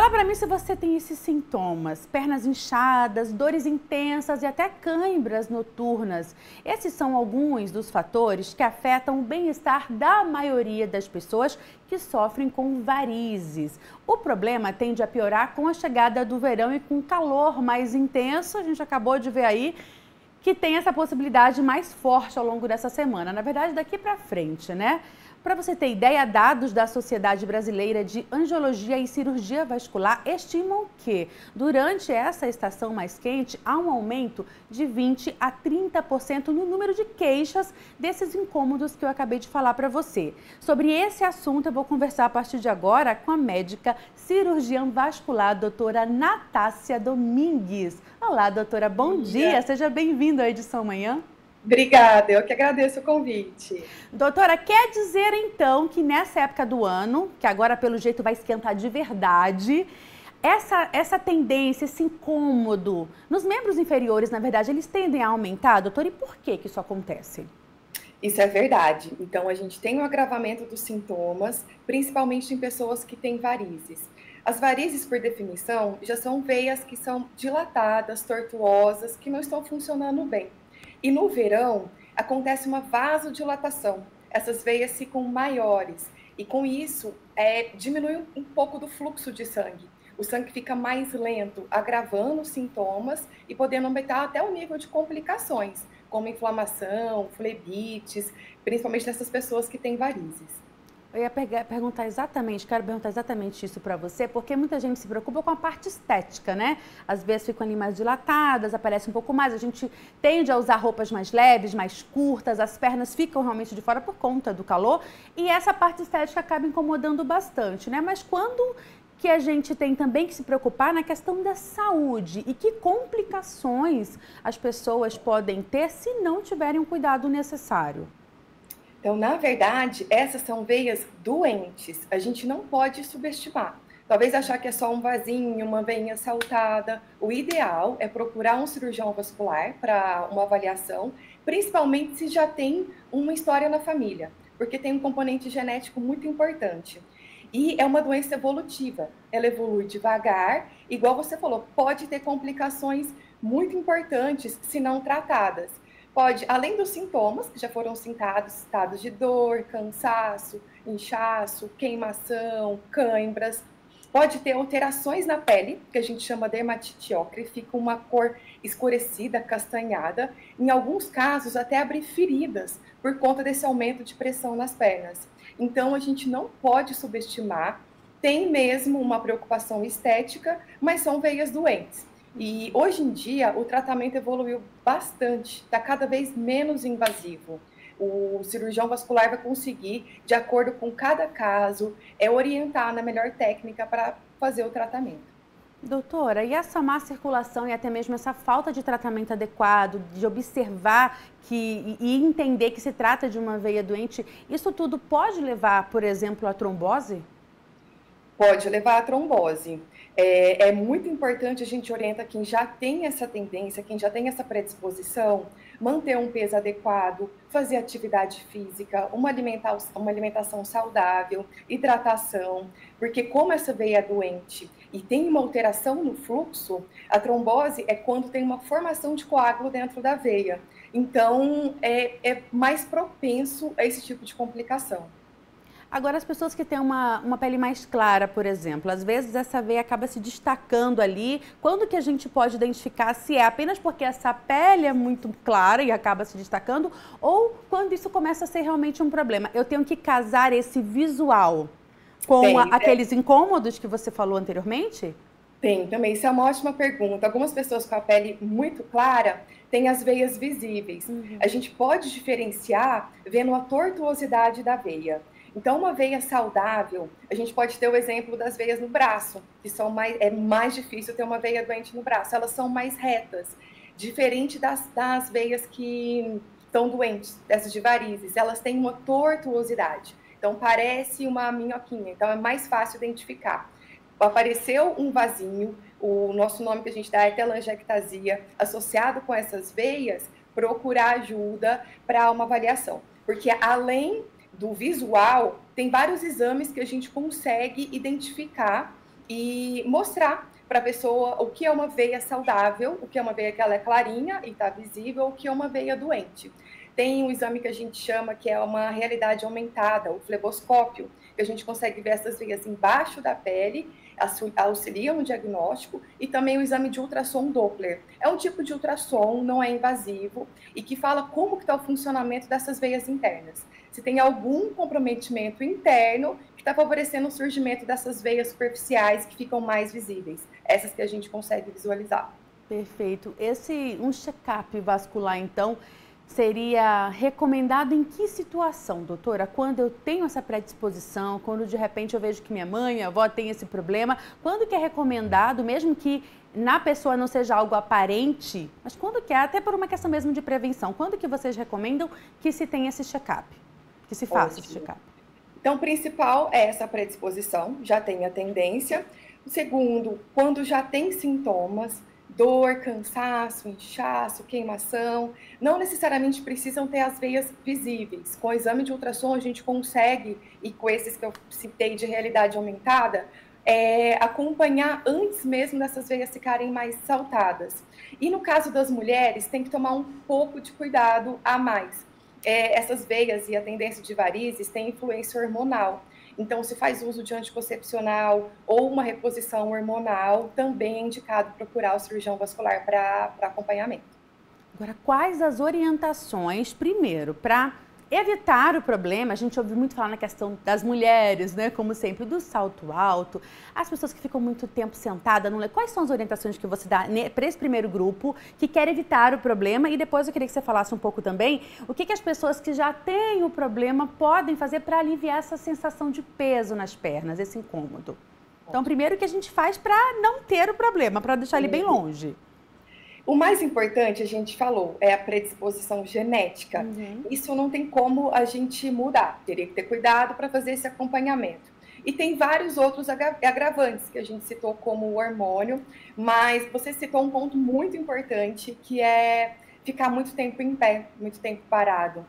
Fala pra mim se você tem esses sintomas, pernas inchadas, dores intensas e até cãibras noturnas. Esses são alguns dos fatores que afetam o bem-estar da maioria das pessoas que sofrem com varizes. O problema tende a piorar com a chegada do verão e com calor mais intenso. A gente acabou de ver aí que tem essa possibilidade mais forte ao longo dessa semana. Na verdade, daqui para frente, né? Para você ter ideia, dados da Sociedade Brasileira de Angiologia e Cirurgia Vascular estimam que, durante essa estação mais quente, há um aumento de 20% a 30% no número de queixas desses incômodos que eu acabei de falar para você. Sobre esse assunto, eu vou conversar a partir de agora com a médica cirurgiã vascular, doutora Natácia Domingues. Olá, doutora, bom dia. Seja bem-vinda à edição Manhã. Obrigada, eu que agradeço o convite. Doutora, quer dizer então que nessa época do ano, que agora pelo jeito vai esquentar de verdade, essa tendência, esse incômodo nos membros inferiores, na verdade, eles tendem a aumentar, doutora? E por que isso acontece? Isso é verdade. Então, a gente tem um agravamento dos sintomas, principalmente em pessoas que têm varizes. As varizes, por definição, já são veias que são dilatadas, tortuosas, que não estão funcionando bem. E no verão, acontece uma vasodilatação. Essas veias ficam maiores e, com isso, diminui um pouco do fluxo de sangue. O sangue fica mais lento, agravando os sintomas e podendo aumentar até o nível de complicações, como inflamação, flebites, principalmente nessas pessoas que têm varizes. Eu ia quero perguntar exatamente isso para você, porque muita gente se preocupa com a parte estética, né? Às vezes ficam ali mais dilatadas, aparece um pouco mais, a gente tende a usar roupas mais leves, mais curtas, as pernas ficam realmente de fora por conta do calor e essa parte estética acaba incomodando bastante, né? Mas quando que a gente tem também que se preocupar na questão da saúde e que complicações as pessoas podem ter se não tiverem o cuidado necessário? Então, na verdade, essas são veias doentes. A gente não pode subestimar. Talvez achar que é só um vasinho, uma veinha saltada. O ideal é procurar um cirurgião vascular para uma avaliação, principalmente se já tem uma história na família, porque tem um componente genético muito importante. E é uma doença evolutiva. Ela evolui devagar, igual você falou, pode ter complicações muito importantes se não tratadas. Pode, além dos sintomas que já foram citados, estados de dor, cansaço, inchaço, queimação, cãibras, pode ter alterações na pele, que a gente chama de dermatite ocre, fica uma cor escurecida, castanhada, em alguns casos até abrir feridas por conta desse aumento de pressão nas pernas. Então a gente não pode subestimar, tem mesmo uma preocupação estética, mas são veias doentes. E hoje em dia o tratamento evoluiu bastante, está cada vez menos invasivo. O cirurgião vascular vai conseguir, de acordo com cada caso, orientar na melhor técnica para fazer o tratamento. Doutora, e essa má circulação e até mesmo essa falta de tratamento adequado, de observar e entender que se trata de uma veia doente, isso tudo pode levar, por exemplo, à trombose? Pode levar à trombose. É muito importante, a gente orienta quem já tem essa tendência, quem já tem essa predisposição, manter um peso adequado, fazer atividade física, uma alimentação saudável, hidratação, porque como essa veia é doente e tem uma alteração no fluxo, a trombose é quando tem uma formação de coágulo dentro da veia. Então, é mais propenso a esse tipo de complicação. Agora, as pessoas que têm uma pele mais clara, por exemplo, às vezes essa veia acaba se destacando ali. Quando que a gente pode identificar se é apenas porque essa pele é muito clara e acaba se destacando ou quando isso começa a ser realmente um problema? Eu tenho que casar esse visual com aqueles incômodos que você falou anteriormente? Tem também, isso é uma ótima pergunta. Algumas pessoas com a pele muito clara têm as veias visíveis. A gente pode diferenciar vendo a tortuosidade da veia. Então, uma veia saudável, a gente pode ter o exemplo das veias no braço, que é mais difícil ter uma veia doente no braço, elas são mais retas, diferente das veias que estão doentes, dessas de varizes, elas têm uma tortuosidade, então parece uma minhoquinha, então é mais fácil identificar. Apareceu um vasinho, o nosso nome que a gente dá é telangiectasia, associado com essas veias, procurar ajuda para uma avaliação, porque além do visual, tem vários exames que a gente consegue identificar e mostrar para a pessoa o que é uma veia saudável, o que é uma veia que ela é clarinha e está visível, o que é uma veia doente. Tem um exame que a gente chama que é uma realidade aumentada, o fleboscópio, que a gente consegue ver essas veias embaixo da pele, auxilia no diagnóstico, e também o exame de ultrassom Doppler. É um tipo de ultrassom, não é invasivo, e que fala como que está o funcionamento dessas veias internas. Se tem algum comprometimento interno que está favorecendo o surgimento dessas veias superficiais que ficam mais visíveis, essas que a gente consegue visualizar. Perfeito. Um check-up vascular, então, seria recomendado em que situação, doutora? Quando eu tenho essa predisposição, quando de repente eu vejo que minha mãe, minha avó tem esse problema, quando que é recomendado, mesmo que na pessoa não seja algo aparente, mas quando que é, até por uma questão mesmo de prevenção, quando que vocês recomendam que se tenha esse check-up, que se faça esse check-up? Então, o principal é essa predisposição, já tem a tendência. O segundo, quando já tem sintomas, dor, cansaço, inchaço, queimação, não necessariamente precisam ter as veias visíveis. Com o exame de ultrassom a gente consegue, e com esses que eu citei de realidade aumentada, acompanhar antes mesmo dessas veias ficarem mais saltadas. E no caso das mulheres, tem que tomar um pouco de cuidado a mais. Essas veias e a tendência de varizes têm influência hormonal. Então, se faz uso de anticoncepcional ou uma reposição hormonal, também é indicado procurar o cirurgião vascular para acompanhamento. Agora, quais as orientações, primeiro, para evitar o problema? A gente ouve muito falar na questão das mulheres, né? Como sempre, do salto alto, as pessoas que ficam muito tempo sentadas. Quais são as orientações que você dá para esse primeiro grupo que quer evitar o problema? E depois eu queria que você falasse um pouco também o que as pessoas que já têm o problema podem fazer para aliviar essa sensação de peso nas pernas, esse incômodo. Então, primeiro, o que a gente faz para não ter o problema, para deixar ele bem longe? O mais importante, a gente falou, é a predisposição genética. Isso não tem como a gente mudar. Teria que ter cuidado para fazer esse acompanhamento. E tem vários outros agravantes que a gente citou como o hormônio, mas você citou um ponto muito importante, que é ficar muito tempo em pé, muito tempo parado.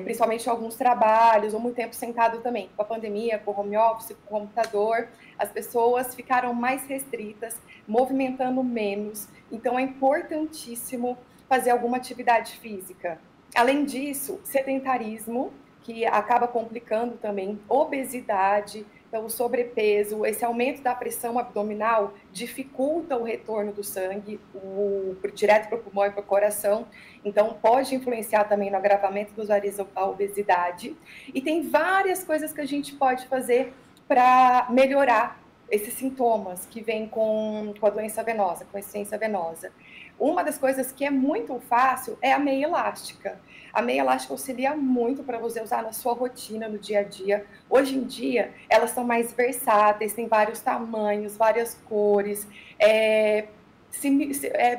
Principalmente em alguns trabalhos, ou muito tempo sentado também. Com a pandemia, com o home office, com o computador, as pessoas ficaram mais restritas, movimentando menos. Então, é importantíssimo fazer alguma atividade física. Além disso, sedentarismo, que acaba complicando também, obesidade, então o sobrepeso, esse aumento da pressão abdominal dificulta o retorno do sangue direto para o pulmão e para o coração, então pode influenciar também no agravamento dos varizes, a obesidade. E tem várias coisas que a gente pode fazer para melhorar esses sintomas que vêm com a doença venosa, com a insuficiência venosa. Uma das coisas que é muito fácil é a meia elástica. A meia elástica auxilia muito para você usar na sua rotina, no dia a dia. Hoje em dia, elas são mais versáteis, tem vários tamanhos, várias cores. É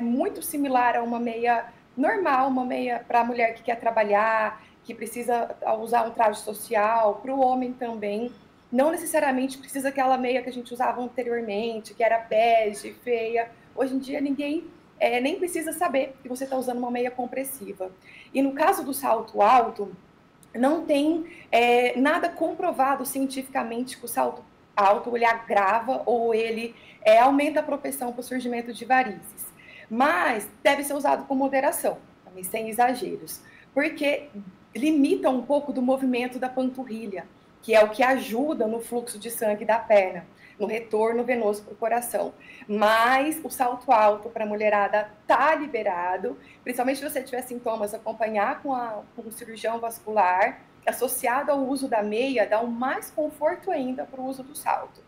muito similar a uma meia normal, uma meia para a mulher que quer trabalhar, que precisa usar um traje social, para o homem também. Não necessariamente precisa aquela meia que a gente usava anteriormente, que era bege, feia. Hoje em dia, ninguém nem precisa saber que você está usando uma meia compressiva. E no caso do salto alto, não tem nada comprovado cientificamente que o salto alto ele agrava ou ele aumenta a propensão para o surgimento de varizes. Mas deve ser usado com moderação, também sem exageros, porque limita um pouco do movimento da panturrilha, que é o que ajuda no fluxo de sangue da perna, no retorno venoso para o coração. Mas o salto alto para a mulherada está liberado, principalmente se você tiver sintomas, acompanhar com um cirurgião vascular, associado ao uso da meia, dá um mais conforto ainda para o uso do salto.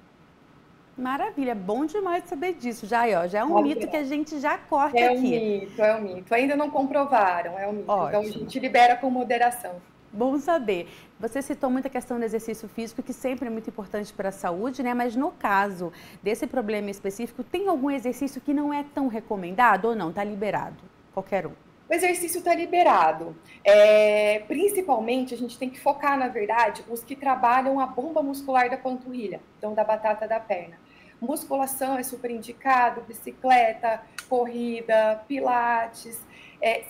Maravilha, bom demais saber disso. Já é um mito que a gente já corta aqui. É um mito. Ainda não comprovaram, é um mito. Ótimo. Então a gente libera com moderação. Bom saber. Você citou muito a questão do exercício físico, que sempre é muito importante para a saúde, né? Mas no caso desse problema específico, tem algum exercício que não é tão recomendado ou não? Está liberado? Qualquer um. O exercício está liberado. Principalmente, a gente tem que focar, na verdade, os que trabalham a bomba muscular da panturrilha, então da batata da perna. Musculação é super indicado, bicicleta, corrida, pilates.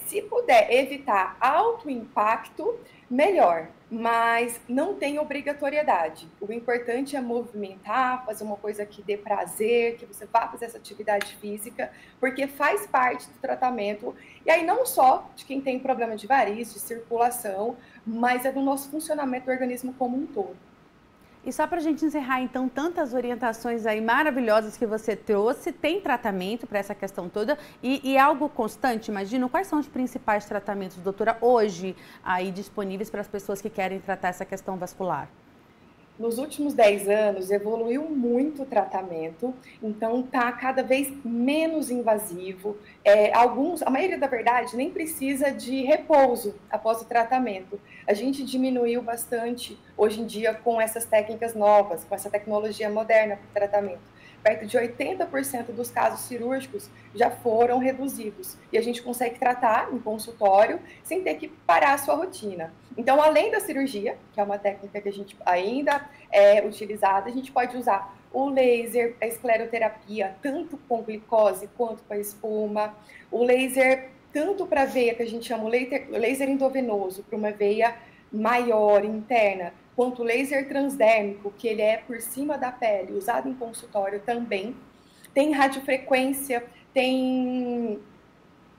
Se puder evitar alto impacto, melhor, mas não tem obrigatoriedade. O importante é movimentar, fazer uma coisa que dê prazer, que você vá fazer essa atividade física, porque faz parte do tratamento. E aí não só de quem tem problema de varizes, de circulação, mas é do nosso funcionamento do organismo como um todo. E só para a gente encerrar, então, tantas orientações aí maravilhosas que você trouxe, tem tratamento para essa questão toda e é algo constante, imagino? Quais são os principais tratamentos, doutora, hoje aí disponíveis para as pessoas que querem tratar essa questão vascular? Nos últimos 10 anos, evoluiu muito o tratamento, então está cada vez menos invasivo. A maioria da verdade, nem precisa de repouso após o tratamento. A gente diminuiu bastante, hoje em dia, com essas técnicas novas, com essa tecnologia moderna para o tratamento. Perto de 80% dos casos cirúrgicos já foram reduzidos. E a gente consegue tratar em consultório sem ter que parar a sua rotina. Então, além da cirurgia, que é uma técnica que a gente ainda é utilizada, a gente pode usar o laser, a escleroterapia, tanto com glicose quanto com a espuma. O laser, tanto para a veia, que a gente chama o laser endovenoso, para uma veia maior, interna, quanto o laser transdérmico, que ele é por cima da pele, usado em consultório também. Tem radiofrequência, tem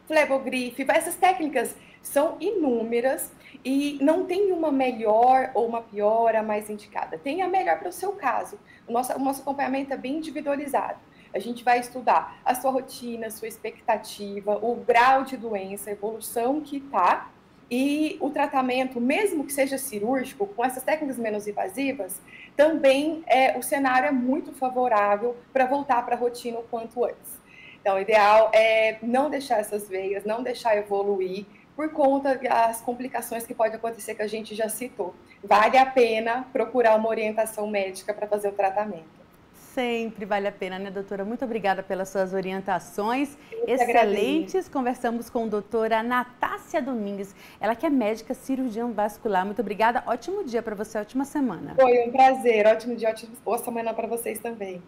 flebogrife, essas técnicas são inúmeras e não tem uma melhor ou uma pior, a mais indicada. Tem a melhor para o seu caso. O nosso acompanhamento é bem individualizado. A gente vai estudar a sua rotina, a sua expectativa, o grau de doença, a evolução que está. E o tratamento, mesmo que seja cirúrgico, com essas técnicas menos invasivas, também o cenário é muito favorável para voltar para a rotina o quanto antes. Então, o ideal é não deixar essas veias, não deixar evoluir, por conta das complicações que pode acontecer, que a gente já citou. Vale a pena procurar uma orientação médica para fazer o tratamento. Sempre vale a pena, né, doutora? Muito obrigada pelas suas orientações excelentes. Agradeço. Conversamos com a doutora Natácia Domingues, ela que é médica cirurgiã vascular. Muito obrigada, ótimo dia para você, ótima semana. Foi um prazer, ótimo dia, boa semana para vocês também.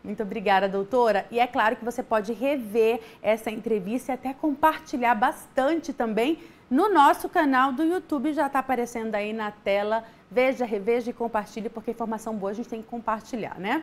Muito obrigada, doutora. E é claro que você pode rever essa entrevista e até compartilhar bastante também no nosso canal do YouTube. Já está aparecendo aí na tela. Veja, reveja e compartilhe, porque informação boa a gente tem que compartilhar, né?